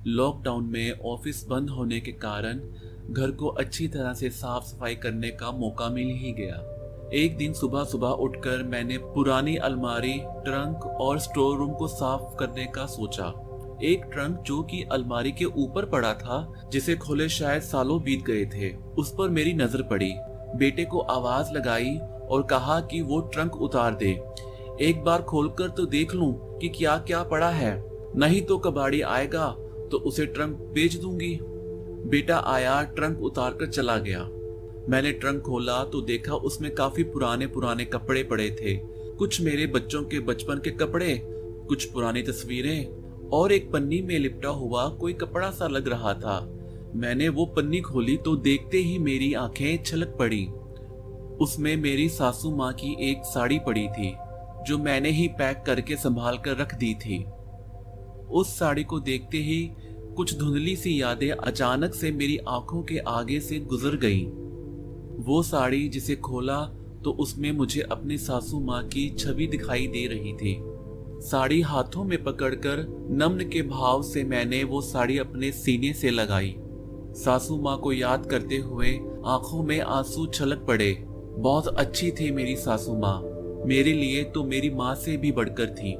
Lockdown में office बंद होने के कारण घर को अच्छी तरह से साफ सफाई करने का मौका मिल ही गया। एक दिन सुबह सुबह उठकर मैंने पुरानी अलमारी, ट्रंक और स्टोर रूम को साफ करने का सोचा। एक ट्रंक जो कि अलमारी के ऊपर पड़ा था, जिसे खोले शायद सालों बीत गए थे, उस पर मेरी नजर पड़ी। बेटे को आवाज लगाई और कहा कि वो ट्रंक उतार दे, एक बार खोलकर तो देख लूं कि क्या क्या पड़ा है, नहीं तो कबाड़ी आएगा तो उसे ट्रंक बेच दूंगी। बेटा आया, ट्रंक उतार कर चला गया। मैंने ट्रंक खोला तो देखा उसमें काफी पुराने पुराने कपड़े पड़े थे। कुछ मेरे बच्चों के बचपन के कपड़े, कुछ पुरानी तस्वीरें और एक पन्नी में लिपटा हुआ कोई कपड़ा सा लग रहा था। मैंने वो पन्नी खोली तो देखते ही मेरी आंखें छलक पड़ी। उसमें मेरी सासू माँ की एक साड़ी पड़ी थी जो मैंने ही पैक करके संभाल कर रख दी थी। उस साड़ी को देखते ही कुछ धुंधली सी यादें अचानक से मेरी आंखों के आगे से गुजर गईं। वो साड़ी जिसे खोला तो उसमें मुझे अपनी सासू माँ की छवि दिखाई दे रही थी। साड़ी हाथों में पकड़कर नम्र के भाव से मैंने वो साड़ी अपने सीने से लगाई। सासू माँ को याद करते हुए आंखों में आंसू छलक पड़े। बहुत अच्छी थी मेरी सासू माँ, मेरे लिए तो मेरी माँ से भी बढ़कर थी।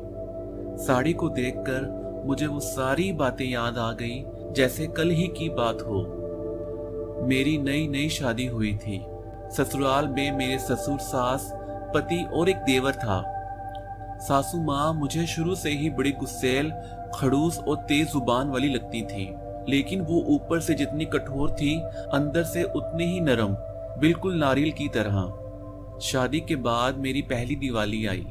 साड़ी को देखकर मुझे वो सारी बातें याद आ गई जैसे कल ही की बात हो। मेरी नई नई शादी हुई थी। ससुराल में मेरे ससुर, सास, पति और एक देवर था। सासू माँ मुझे शुरू से ही बड़ी गुस्सैल, खड़ूस और तेज जुबान वाली लगती थी, लेकिन वो ऊपर से जितनी कठोर थी, अंदर से उतनी ही नरम, बिल्कुल नारियल की तरह। शादी के बाद मेरी पहली दिवाली आई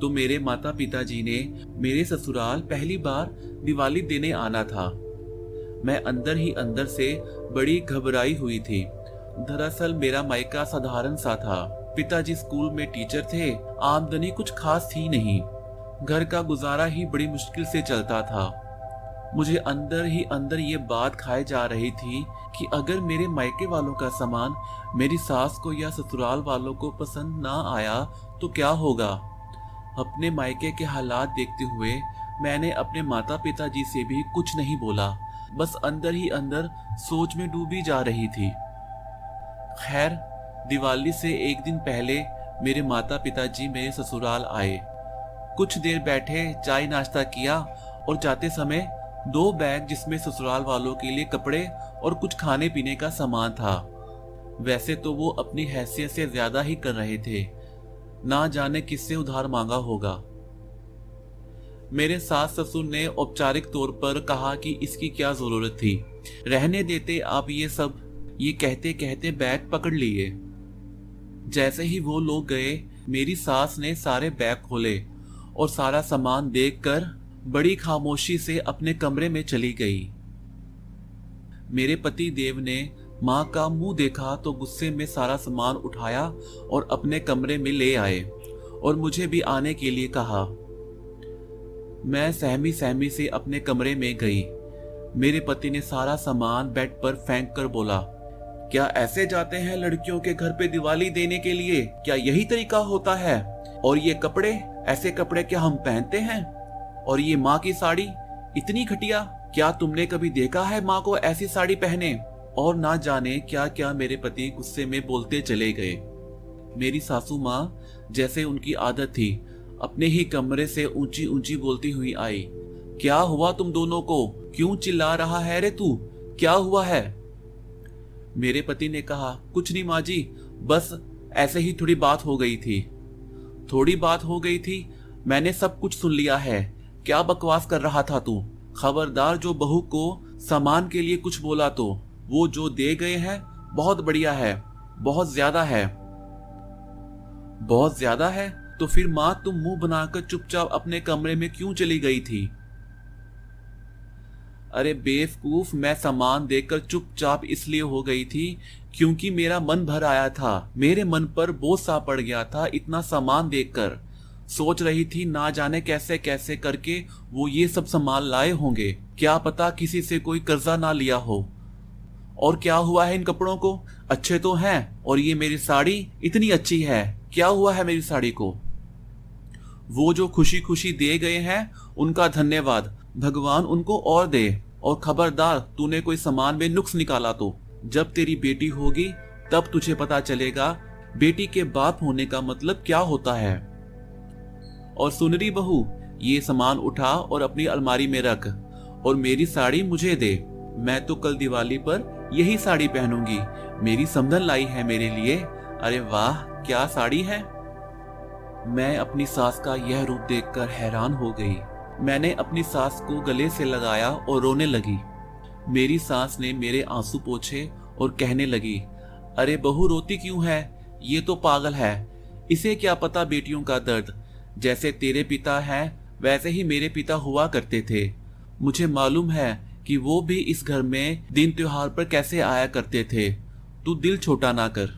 तो मेरे माता पिताजी ने मेरे ससुराल पहली बार दिवाली देने आना था। मैं अंदर ही अंदर से बड़ी घबराई हुई थी। दरअसल मेरा मायका साधारण सा था। पिताजी स्कूल में टीचर थे, आमदनी कुछ खास थी नहीं, घर का गुजारा ही बड़ी मुश्किल से चलता था। मुझे अंदर ही अंदर ये बात खाए जा रही थी कि अगर मेरे मायके वालों का सामान मेरी सास को या ससुराल वालों को पसंद ना आया तो क्या होगा। अपने मायके के हालात देखते हुए मैंने अपने माता पिताजी से भी कुछ नहीं बोला, बस अंदर ही अंदर सोच में डूबी जा रही थी। खैर, दिवाली से एक दिन पहले मेरे माता पिताजी मेरे ससुराल आए। कुछ देर बैठे, चाय नाश्ता किया और जाते समय 2 बैग जिसमें ससुराल वालों के लिए कपड़े और कुछ खाने पीने का सामान था। वैसे तो वो अपनी हैसियत से ज्यादा ही कर रहे थे, ना जाने किससे उधार मांगा होगा। मेरे सास ससुर ने औपचारिक तौर पर कहा कि इसकी क्या जरूरत थी, रहने देते आप ये सब। ये कहते कहते बैग पकड़ लिए। जैसे ही वो लोग गए, मेरी सास ने सारे बैग खोले और सारा सामान देखकर बड़ी खामोशी से अपने कमरे में चली गई। मेरे पति देव ने माँ का मुंह देखा तो गुस्से में सारा सामान उठाया और अपने कमरे में ले आए और मुझे भी आने के लिए कहा। मैं सहमी सहमी से अपने कमरे में गई। मेरे पति ने सारा सामान बेड पर फेंक कर बोला, क्या ऐसे जाते हैं लड़कियों के घर पे दिवाली देने के लिए? क्या यही तरीका होता है? और ये कपड़े, ऐसे कपड़े क्या हम पहनते हैं? और ये माँ की साड़ी इतनी घटिया, क्या तुमने कभी देखा है माँ को ऐसी साड़ी पहने? और ना जाने क्या क्या मेरे पति गुस्से में बोलते चले गए। मेरी सासू माँ, जैसे उनकी आदत थी, अपने ही कमरे से ऊंची ऊंची बोलती हुई आई, क्या हुआ तुम दोनों को? क्यों चिल्ला रहा है रे तू? क्या हुआ है? मेरे पति ने कहा, कुछ नहीं माँ जी, बस ऐसे ही थोड़ी बात हो गई थी। थोड़ी बात हो गई थी? मैंने सब कुछ सुन लिया है। क्या बकवास कर रहा था तू? खबरदार जो बहू को सामान के लिए कुछ बोला तो वो जो दे गए हैं बहुत बढ़िया है, बहुत ज्यादा है। बहुत ज्यादा है? तो फिर माँ तुम मुंह बनाकर चुपचाप अपने कमरे में क्यों चली गई थी? अरे बेवकूफ, मैं सामान देखकर चुपचाप इसलिए हो गई थी क्योंकि मेरा मन भर आया था। मेरे मन पर बोझ सा पड़ गया था इतना सामान देखकर। सोच रही थी ना जाने कैसे कैसे करके वो ये सब सामान लाए होंगे, क्या पता किसी से कोई कर्जा ना लिया हो। और क्या हुआ है इन कपड़ों को? अच्छे तो हैं। और ये मेरी साड़ी इतनी अच्छी है, क्या हुआ है मेरी साड़ी को? वो जो खुशी खुशी दे गए हैं उनका धन्यवाद, भगवान उनको और दे। और खबरदार तूने कोई सामान में नुक्स निकाला तो जब तेरी बेटी होगी तब तुझे पता चलेगा बेटी के बाप होने का मतलब क्या होता है। और सुनरी बहू, ये सामान उठा और अपनी अलमारी में रख और मेरी साड़ी मुझे दे। मैं तो कल दिवाली पर यही साड़ी पहनूंगी। मेरी समधन लाई है मेरे लिए। अरे वाह, क्या साड़ी है। मैं अपनी सास का यह रूप देखकर हैरान हो गई। मैंने अपनी सास को गले से लगाया और रोने लगी। मेरी सास ने मेरे आंसू पोंछे और कहने लगी, अरे बहू रोती क्यों है, ये तो पागल है, इसे क्या पता बेटियों का दर्द। जैसे तेरे पिता हैं वैसे ही मेरे पिता हुआ करते थे। मुझे मालूम है कि वो भी इस घर में दिन त्योहार पर कैसे आया करते थे। तू दिल छोटा ना कर।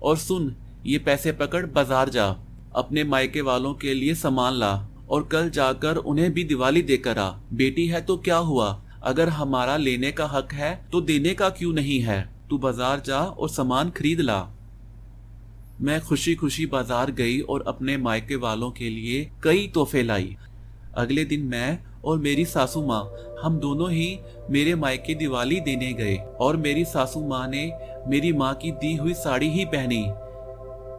और सुन, ये पैसे पकड़ बाजार जा, अपने मायके वालों के लिए सामान ला और कल जाकर उन्हें भी दिवाली देकर आ। बेटी है तो क्या हुआ, अगर हमारा लेने का हक है तो देने का क्यों नहीं है। तू बाजार जा और सामान खरीद ला। मैं खुशी खुशी बाजार गई और अपने मायके वालों के लिए कई तोहफे लाई। अगले दिन मैं और मेरी सासू माँ, हम दोनों ही मेरे मायके दिवाली देने गए और मेरी सासू माँ ने मेरी माँ की दी हुई साड़ी ही पहनी।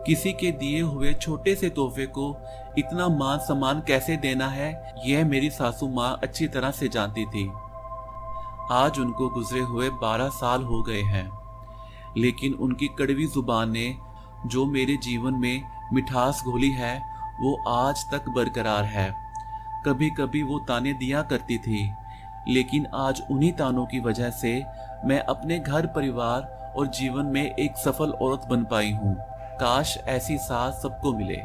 किसी के दिए हुए छोटे से तोहफे को इतना मान सम्मान कैसे देना है, यह मेरी सासू माँ अच्छी तरह से जानती थी। आज उनको गुजरे हुए 12 साल हो गए हैं, लेकिन उनकी कड़वी जुबान ने जो मेरे जीवन में मिठास घोली है वो आज तक बरकरार है। कभी कभी वो ताने दिया करती थी, लेकिन आज उन्हीं तानों की वजह से मैं अपने घर परिवार और जीवन में एक सफल औरत बन पाई हूँ। काश ऐसी सास सबको मिले।